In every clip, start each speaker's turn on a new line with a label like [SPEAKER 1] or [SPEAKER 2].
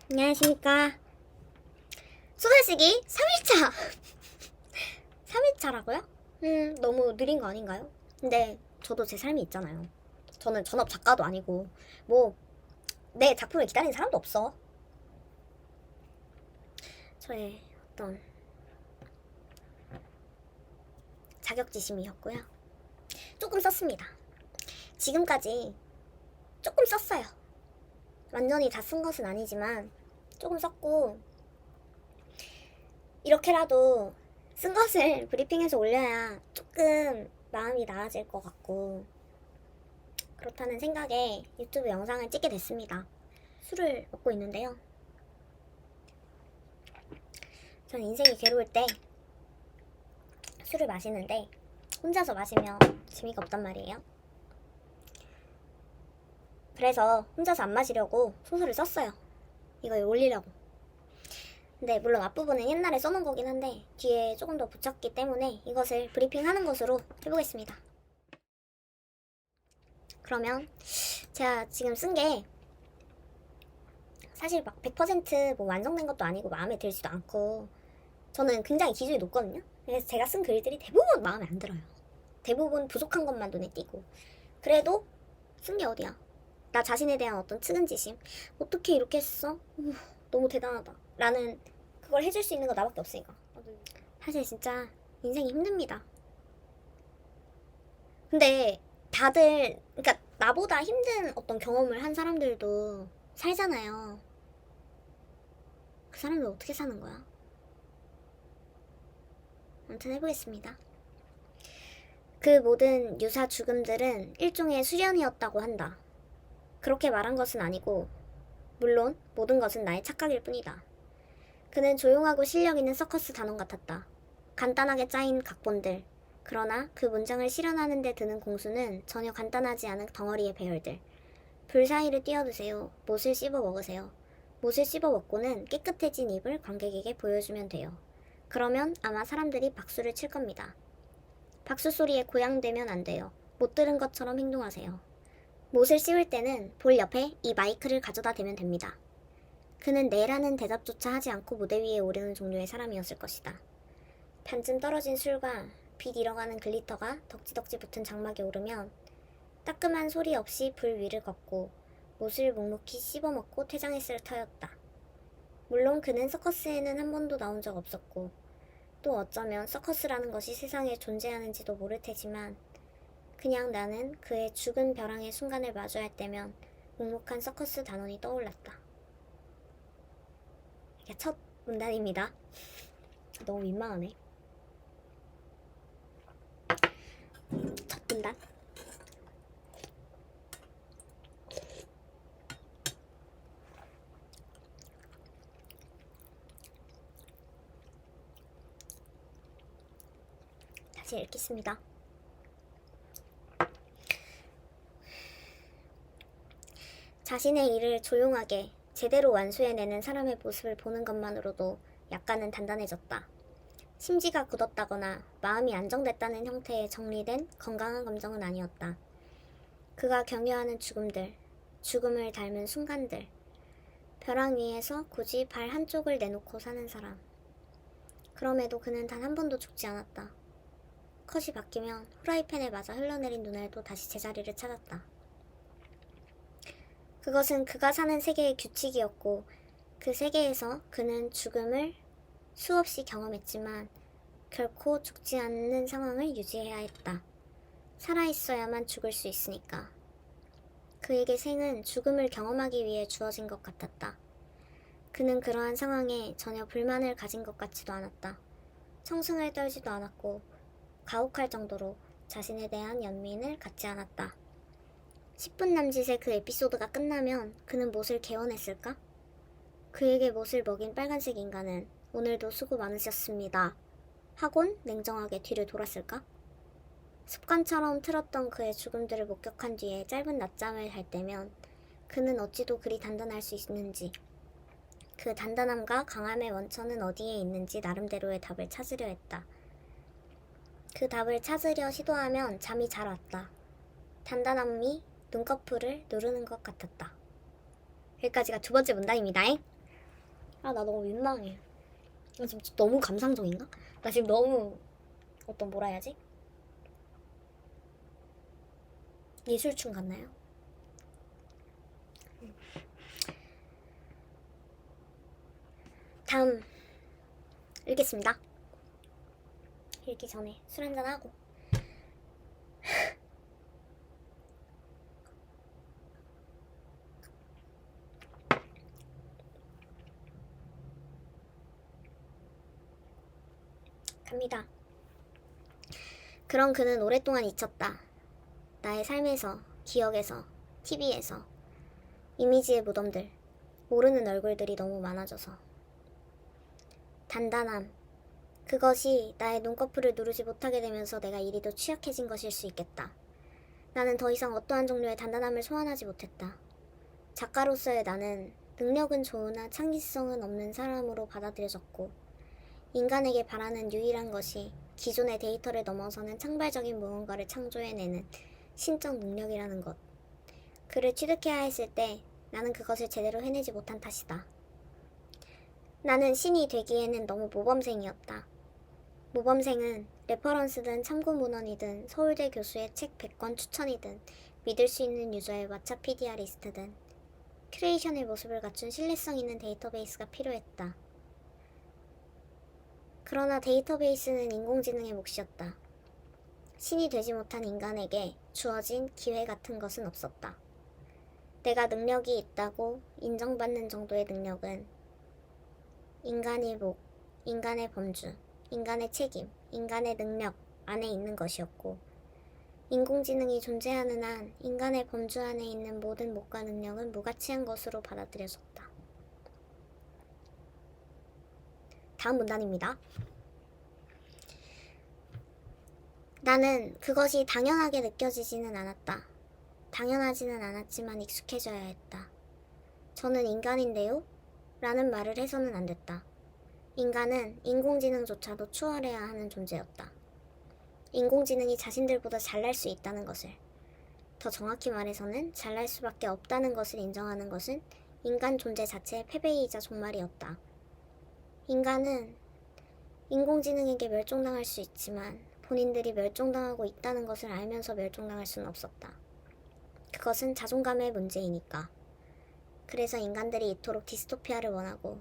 [SPEAKER 1] 안녕하십니까. 소설쓰기 3일차! 3일차라고요? 너무 느린 거 아닌가요? 근데 저도 제 삶이 있잖아요. 저는 전업 작가도 아니고 내 작품을 기다리는 사람도 없어. 저의 어떤 자격지심이었고요. 조금 썼습니다. 지금까지 조금 썼어요. 완전히 다 쓴 것은 아니지만 조금 썼고, 이렇게라도 쓴 것을 브리핑해서 올려야 조금 마음이 나아질 것 같고, 그렇다는 생각에 유튜브 영상을 찍게 됐습니다. 술을 먹고 있는데요. 전 인생이 괴로울 때 술을 마시는데 혼자서 마시면 재미가 없단 말이에요. 그래서 혼자서 안 마시려고 소설을 썼어요. 이걸 올리려고. 근데 물론 앞부분은 옛날에 써놓은 거긴 한데 뒤에 조금 더 붙였기 때문에 이것을 브리핑하는 것으로 해보겠습니다. 그러면 제가 지금 쓴 게 사실 막 100% 완성된 것도 아니고 마음에 들지도 않고, 저는 굉장히 기준이 높거든요. 그래서 제가 쓴 글들이 대부분 마음에 안 들어요. 대부분 부족한 것만 눈에 띄고. 그래도 쓴 게 어디야? 나 자신에 대한 어떤 측은지심, 어떻게 이렇게 했어? 너무 대단하다 라는, 그걸 해줄 수 있는 거 나밖에 없으니까. 사실 진짜 인생이 힘듭니다. 근데 다들, 그러니까 나보다 힘든 어떤 경험을 한 사람들도 살잖아요. 그 사람들 어떻게 사는 거야? 아무튼 해보겠습니다. 그 모든 유사 죽음들은 일종의 수련이었다고 한다. 그렇게 말한 것은 아니고, 물론 모든 것은 나의 착각일 뿐이다. 그는 조용하고 실력 있는 서커스 단원 같았다. 간단하게 짜인 각본들. 그러나 그 문장을 실현하는 데 드는 공수는 전혀 간단하지 않은 덩어리의 배열들. 불 사이를 뛰어드세요. 못을 씹어 먹으세요. 못을 씹어 먹고는 깨끗해진 입을 관객에게 보여주면 돼요. 그러면 아마 사람들이 박수를 칠 겁니다. 박수 소리에 고양되면 안 돼요. 못 들은 것처럼 행동하세요. 못을 씹을 때는 볼 옆에 이 마이크를 가져다 대면 됩니다. 그는 네라는 대답조차 하지 않고 무대 위에 오르는 종류의 사람이었을 것이다. 반쯤 떨어진 술과 빛 잃어가는 글리터가 덕지덕지 붙은 장막에 오르면 따끔한 소리 없이 불 위를 걷고 못을 묵묵히 씹어먹고 퇴장했을 터였다. 물론 그는 서커스에는 한 번도 나온 적 없었고, 또 어쩌면 서커스라는 것이 세상에 존재하는지도 모를 테지만, 그냥 나는 그의 죽은 벼랑의 순간을 마주할 때면 묵묵한 서커스 단원이 떠올랐다. 이게 첫 문단입니다. 너무 민망하네. 첫 문단. 다시 읽겠습니다. 자신의 일을 조용하게 제대로 완수해내는 사람의 모습을 보는 것만으로도 약간은 단단해졌다. 심지가 굳었다거나 마음이 안정됐다는 형태의 정리된 건강한 감정은 아니었다. 그가 경유하는 죽음들, 죽음을 닮은 순간들, 벼랑 위에서 굳이 발 한쪽을 내놓고 사는 사람. 그럼에도 그는 단 한 번도 죽지 않았다. 컷이 바뀌면 후라이팬에 맞아 흘러내린 눈알도 다시 제자리를 찾았다. 그것은 그가 사는 세계의 규칙이었고, 그 세계에서 그는 죽음을 수없이 경험했지만 결코 죽지 않는 상황을 유지해야 했다. 살아있어야만 죽을 수 있으니까. 그에게 생은 죽음을 경험하기 위해 주어진 것 같았다. 그는 그러한 상황에 전혀 불만을 가진 것 같지도 않았다. 청승을 떨지도 않았고 가혹할 정도로 자신에 대한 연민을 갖지 않았다. 10분 남짓의 그 에피소드가 끝나면 그는 못을 개원했을까? 그에게 못을 먹인 빨간색 인간은 오늘도 수고 많으셨습니다 하곤 냉정하게 뒤를 돌았을까? 습관처럼 틀었던 그의 죽음들을 목격한 뒤에 짧은 낮잠을 잘 때면 그는 어찌도 그리 단단할 수 있는지, 그 단단함과 강함의 원천은 어디에 있는지 나름대로의 답을 찾으려 했다. 그 답을 찾으려 시도하면 잠이 잘 왔다. 단단함이 눈꺼풀을 누르는 것 같았다. 여기까지가 두 번째 문단입니다. 아, 나 너무 민망해. 나 지금 너무 감상적인가? 나 지금 너무 어떤 뭐라 해야지? 예술충 같나요? 다음 읽겠습니다. 읽기 전에 술 한잔 하고. 갑니다. 그런 그는 오랫동안 잊혔다. 나의 삶에서, 기억에서, TV에서, 이미지의 무덤들, 모르는 얼굴들이 너무 많아져서. 단단함. 그것이 나의 눈꺼풀을 누르지 못하게 되면서 내가 이리도 취약해진 것일 수 있겠다. 나는 더 이상 어떠한 종류의 단단함을 소환하지 못했다. 작가로서의 나는 능력은 좋으나 창의성은 없는 사람으로 받아들여졌고, 인간에게 바라는 유일한 것이 기존의 데이터를 넘어서는 창발적인 무언가를 창조해내는 신적 능력이라는 것. 그를 취득해야 했을 때 나는 그것을 제대로 해내지 못한 탓이다. 나는 신이 되기에는 너무 모범생이었다. 모범생은 레퍼런스든 참고문헌이든 서울대 교수의 책 100권 추천이든 믿을 수 있는 유저의 왓챠피디아 리스트든 큐레이션의 모습을 갖춘 신뢰성 있는 데이터베이스가 필요했다. 그러나 데이터베이스는 인공지능의 몫이었다. 신이 되지 못한 인간에게 주어진 기회 같은 것은 없었다. 내가 능력이 있다고 인정받는 정도의 능력은 인간의 목, 인간의 범주, 인간의 책임, 인간의 능력 안에 있는 것이었고, 인공지능이 존재하는 한 인간의 범주 안에 있는 모든 목과 능력은 무가치한 것으로 받아들여졌다. 다음 문단입니다. 나는 그것이 당연하게 느껴지지는 않았다. 당연하지는 않았지만 익숙해져야 했다. 저는 인간인데요? 라는 말을 해서는 안 됐다. 인간은 인공지능조차도 추월해야 하는 존재였다. 인공지능이 자신들보다 잘날 수 있다는 것을, 더 정확히 말해서는 잘날 수밖에 없다는 것을 인정하는 것은 인간 존재 자체의 패배이자 종말이었다. 인간은 인공지능에게 멸종당할 수 있지만 본인들이 멸종당하고 있다는 것을 알면서 멸종당할 수는 없었다. 그것은 자존감의 문제이니까. 그래서 인간들이 이토록 디스토피아를 원하고,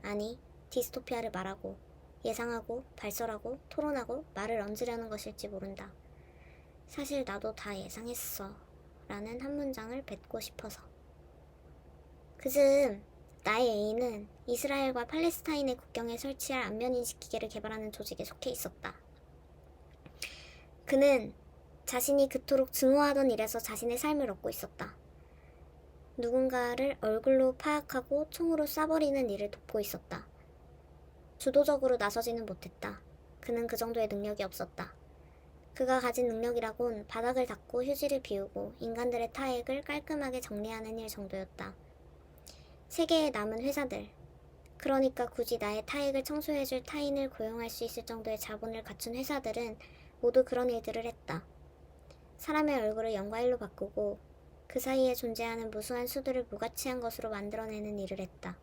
[SPEAKER 1] 아니, 디스토피아를 말하고, 예상하고, 발설하고, 토론하고, 말을 얹으려는 것일지 모른다. 사실 나도 다 예상했어. 라는 한 문장을 뱉고 싶어서. 그즈음 나의 애인은 이스라엘과 팔레스타인의 국경에 설치할 안면인식기계를 개발하는 조직에 속해 있었다. 그는 자신이 그토록 증오하던 일에서 자신의 삶을 얻고 있었다. 누군가를 얼굴로 파악하고 총으로 쏴버리는 일을 돕고 있었다. 주도적으로 나서지는 못했다. 그는 그 정도의 능력이 없었다. 그가 가진 능력이라곤 바닥을 닦고 휴지를 비우고 인간들의 타액을 깔끔하게 정리하는 일 정도였다. 세계에 남은 회사들, 그러니까 굳이 나의 타액을 청소해줄 타인을 고용할 수 있을 정도의 자본을 갖춘 회사들은 모두 그런 일들을 했다. 사람의 얼굴을 0과 1로 바꾸고 그 사이에 존재하는 무수한 수들을 무가치한 것으로 만들어내는 일을 했다.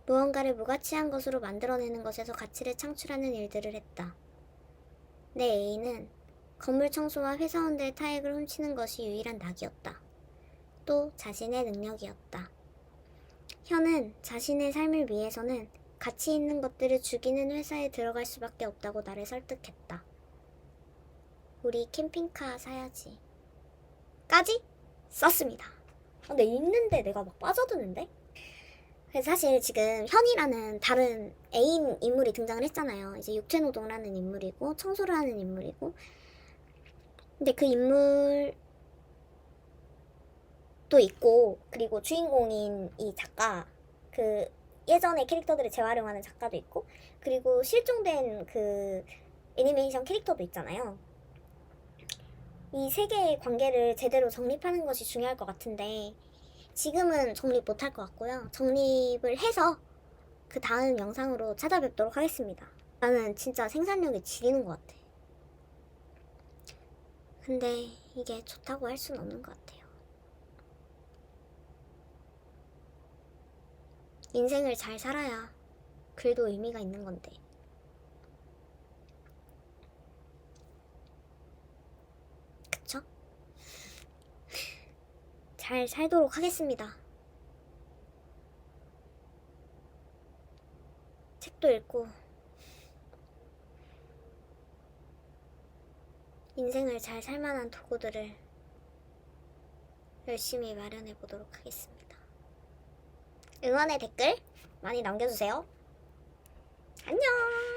[SPEAKER 1] 무언가를 무가치한 것으로 만들어내는 것에서 가치를 창출하는 일들을 했다. 내 애인은 건물 청소와 회사원들의 타액을 훔치는 것이 유일한 낙이었다. 또 자신의 능력이었다. 현은 자신의 삶을 위해서는 가치 있는 것들을 죽이는 회사에 들어갈 수밖에 없다고 나를 설득했다. 우리 캠핑카 사야지. 까지 썼습니다. 근데 읽는데 내가 막 빠져드는데? 그래서 사실 지금 현이라는 다른 애인 인물이 등장을 했잖아요. 이제 육체노동을 하는 인물이고 청소를 하는 인물이고, 근데 그 인물도 있고, 그리고 주인공인 이 작가, 그 예전의 캐릭터들을 재활용하는 작가도 있고, 그리고 실종된 그 애니메이션 캐릭터도 있잖아요. 이 세 개의 관계를 제대로 정립하는 것이 중요할 것 같은데 지금은 정립 못할 것 같고요. 정립을 해서 그 다음 영상으로 찾아뵙도록 하겠습니다. 나는 진짜 생산력이 지리는 것 같아. 근데 이게 좋다고 할 수는 없는 것 같아요. 인생을 잘 살아야 글도 의미가 있는 건데. 그쵸? 잘 살도록 하겠습니다. 책도 읽고 인생을 잘 살만한 도구들을 열심히 마련해 보도록 하겠습니다. 응원의 댓글 많이 남겨주세요. 안녕!